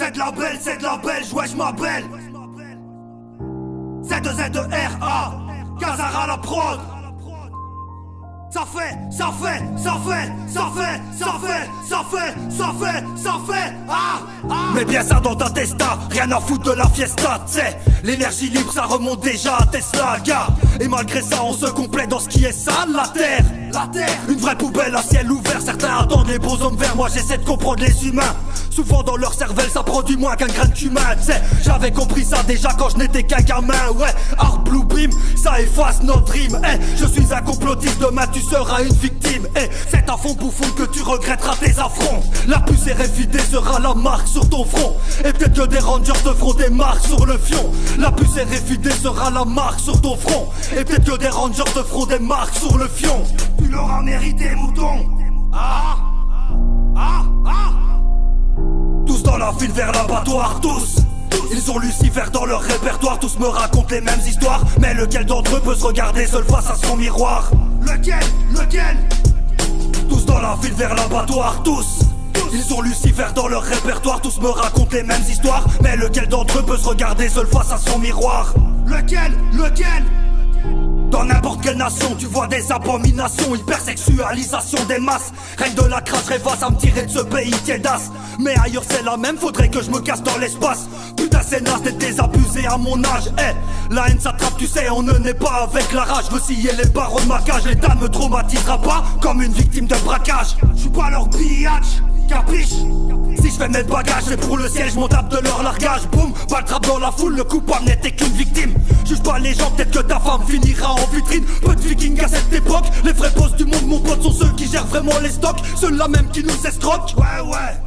C'est de la belle, wesh ma belle. Z2Z2RA, Kazara la prod. Ça fait, mets bien ça dans ta testa, rien à foutre de la fiesta, t'sais. L'énergie libre ça remonte déjà à Tesla, gars. Et malgré ça on se complète dans ce qui est sale, la terre. Une vraie poubelle à ciel ouvert, certains attendent les beaux hommes verts, moi j'essaie de comprendre les humains. Souvent dans leur cervelle ça produit moins qu'un grain de cumin, t'sais. J'avais compris ça déjà quand je n'étais qu'un gamin, ouais. Art Blue Beam, ça efface notre rime, je suis un complotiste, demain tu seras une victime, c'est un fond bouffon que tu regretteras tes affronts. La puce RFID sera la marque sur ton front, et peut-être que des rangers te feront des marques sur le fion. La puce RFID sera la marque sur ton front, et peut-être que des rangers te feront des marques sur le fion. Tu l'auras mérité, mouton. Tous dans la file vers l'abattoir, tous. Ils ont Lucifer dans leur répertoire, tous me racontent les mêmes histoires. Mais lequel d'entre eux peut se regarder seul face à son miroir? Lequel? Tous dans la file vers l'abattoir, tous. Ils ont Lucifer dans leur répertoire, tous me racontent les mêmes histoires. Mais lequel d'entre eux peut se regarder seul face à son miroir? Lequel? Dans n'importe quelle nation, tu vois des abominations, hypersexualisation des masses. Règne de la crasse, rêvasse à me tirer de ce pays tiédasse. Mais ailleurs c'est la même, faudrait que je me casse dans l'espace. Putain c'est naze d'être désabusé à mon âge, la haine s'attrape tu sais, on ne naît pas avec la rage. Je veux scier les barreaux de ma cage, l'État ne me traumatisera pas comme une victime de braquage. Je suis pas leur biatch, capiche? Si je fais mes bagages, c'est pour le ciel, je m'en tape de leur largage. Boum, balle trappe dans la foule, le coupable n'était qu'une victime. Juge pas les gens, peut-être que ta femme finira en vitrine. Peu de vikings à cette époque, les vrais boss du monde mon pote sont ceux qui gèrent vraiment les stocks. Ceux-là même qui nous escroquent. Ouais.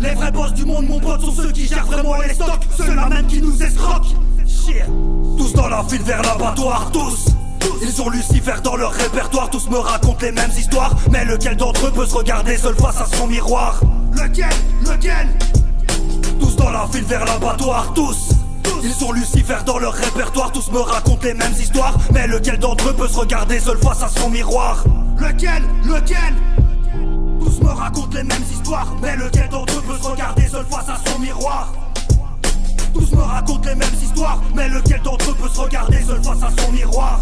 Les vrais boss du monde mon pote sont ceux qui gèrent vraiment les stocks. Ceux-là même qui nous escroquent. Shit. Tous dans la file vers l'abattoir, tous. Ils ont Lucifer dans leur répertoire, tous me racontent les mêmes histoires. Mais lequel d'entre eux peut se regarder seul face à son miroir? Lequel? Tous dans la file vers l'abattoir, tous. Ils ont Lucifer dans leur répertoire, tous me racontent les mêmes histoires. Mais lequel d'entre eux peut se regarder seul face à son miroir? Lequel? Tous me racontent les mêmes histoires. Mais lequel d'entre eux peut se regarder seul face à son miroir? Tous me racontent les mêmes histoires. Mais lequel d'entre eux peut se regarder seul face à son miroir?